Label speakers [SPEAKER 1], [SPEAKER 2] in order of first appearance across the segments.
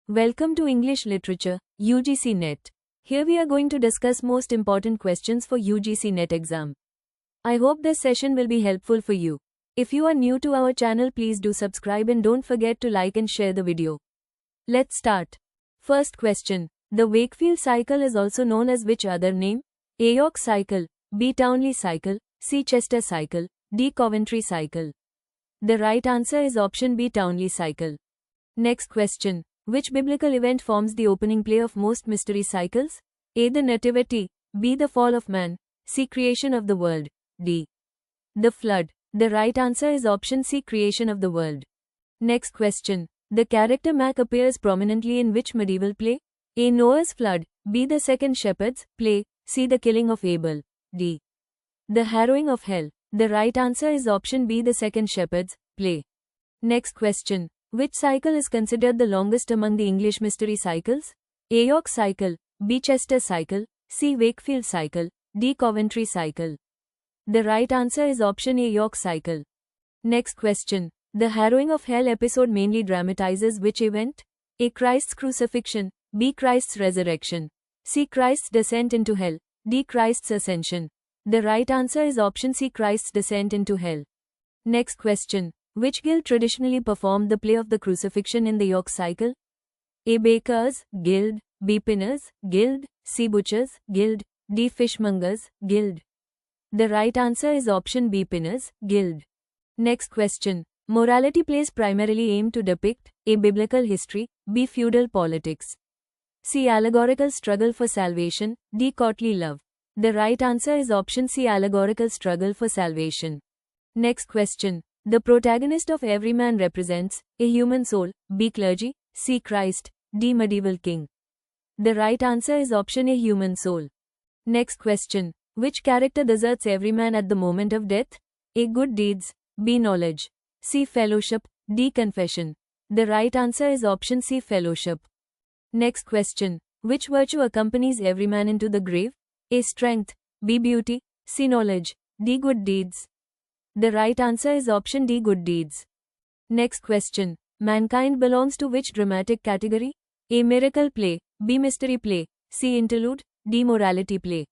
[SPEAKER 1] Welcome to English Literature, UGC NET. Here we are going to discuss most important questions for UGC NET exam. I hope this session will be helpful for you. If you are new to our channel, please do subscribe and don't forget to like and share the video. Let's start. First question. The Wakefield cycle is also known as which other name? A. York cycle, B. Townley cycle, C. Chester cycle, D. Coventry cycle. The right answer is option B. Townley cycle. Next question. Which biblical event forms the opening play of most mystery cycles? A. The Nativity, B. The fall of man, C. Creation of the world, D. The flood. The right answer is option C. Creation of the world. Next question. The character Mac appears prominently in which medieval play? A. Noah's flood, B. The Second Shepherds play, C. The killing of Abel, D. The harrowing of hell. The right answer is option B. The Second Shepherds play. Next question. Which cycle is considered the longest among the English mystery cycles? A. York cycle, B. Chester cycle, C. Wakefield cycle, D. Coventry cycle. The right answer is option A. York cycle. Next question. The harrowing of hell episode mainly dramatizes which event? A. Christ's crucifixion, B. Christ's resurrection, C. Christ's descent into hell, D. Christ's ascension. The right answer is option C. Christ's descent into hell. Next question. Which guild traditionally performed the play of the crucifixion in the York cycle? A. Bakers Guild, B. Pinners Guild, C. Butchers Guild, D. Fishmongers Guild. The right answer is option B. Pinners Guild. Next question. Morality plays primarily aim to depict A. Biblical history, B. Feudal politics, C. Allegorical struggle for salvation, D. Courtly love. The right answer is option C. Allegorical struggle for salvation. Next question. The protagonist of Every Man represents A. Human soul, B. Clergy, C. Christ, D. Medieval king. The right answer is option A. Human soul. Next question. Which character deserts every man at the moment of death? A. Good deeds, B. Knowledge, C. Fellowship, D. Confession. The right answer is option C. Fellowship. Next question. Which virtue accompanies every man into the grave? A. Strength, B. Beauty, C. Knowledge, D. Good deeds. The right answer is option D. Good deeds. Next question. Mankind belongs to which dramatic category? A. Miracle play, B. Mystery play, C. Interlude, D. Morality play.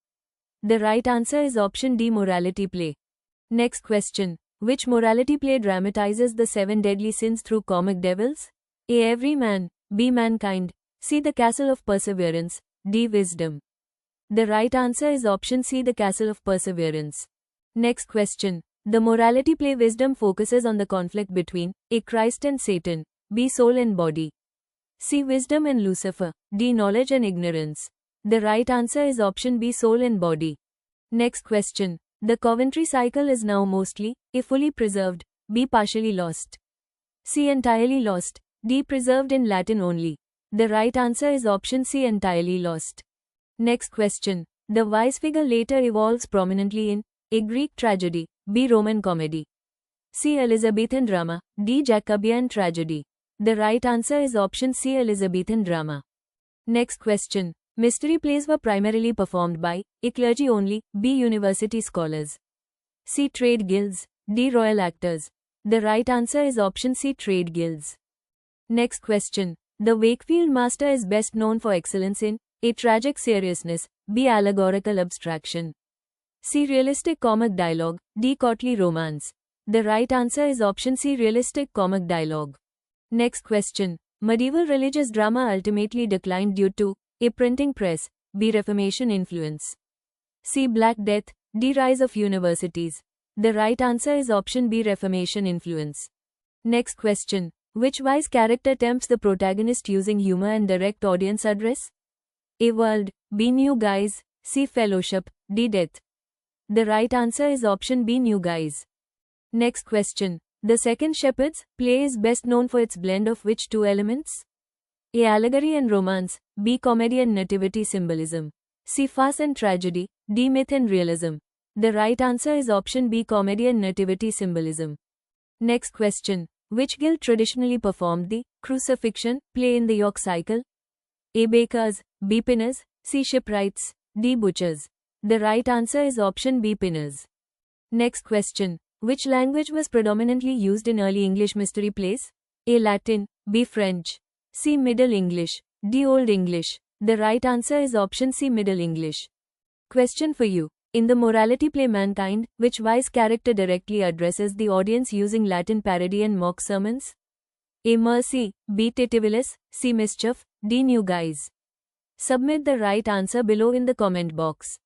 [SPEAKER 1] The right answer is option D. Morality play. Next question. Which morality play dramatizes the 7 deadly sins through comic devils? A. Every Man, B. Mankind, C. The Castle of Perseverance, D. Wisdom. The right answer is option C. The Castle of Perseverance. Next question. The morality play Wisdom focuses on the conflict between A. Christ and Satan, B. Soul and body, C. Wisdom and Lucifer, D. Knowledge and ignorance. The right answer is option B. Soul and body. Next question. The Coventry cycle is now mostly A. Fully preserved, B. Partially lost, C. Entirely lost, D. Preserved in Latin only. The right answer is option C. Entirely lost. Next question. The wise figure later evolves prominently in A. Greek tragedy, B. Roman comedy, C. Elizabethan drama, D. Jacobean tragedy. The right answer is option C. Elizabethan drama. Next question. Mystery plays were primarily performed by A. Clergy only, B. University scholars, C. Trade guilds, D. Royal actors. The right answer is option C. Trade guilds. Next question. The Wakefield master is best known for excellence in A. Tragic seriousness, B. Allegorical abstraction, C. Realistic comic dialogue, D. Courtly romance. The right answer is option C. Realistic comic dialogue. Next question. Medieval religious drama ultimately declined due to A. Printing press, B. Reformation influence, C. Black Death, D. Rise of universities. The right answer is option B. Reformation influence. Next question. Which wise character tempts the protagonist using humor and direct audience address? A. World, B. New guys, C. Fellowship, D. Death. The right answer is option B. New guys. Next question. The Second Shepherds play is best known for its blend of which two elements? A. Allegory and romance, B. Comedy and nativity symbolism, C. Farce and tragedy, D. Myth and realism. The right answer is option B. Comedy and nativity symbolism. Next question. Which guild traditionally performed the crucifixion play in the York cycle? A. Bakers, B. Pinners, C. Shipwrights, D. Butchers. The right answer is option B. Pinners. Next question. Which language was predominantly used in early English mystery plays? A. Latin, B. French, C. Middle English. D. Old English. The right answer is option C. Middle English. Question for you. In the morality play Mankind, which wise character directly addresses the audience using Latin parody and mock sermons? A. Mercy. B. Titivilus. C. Mischief. D. New Guise. Submit the right answer below in the comment box.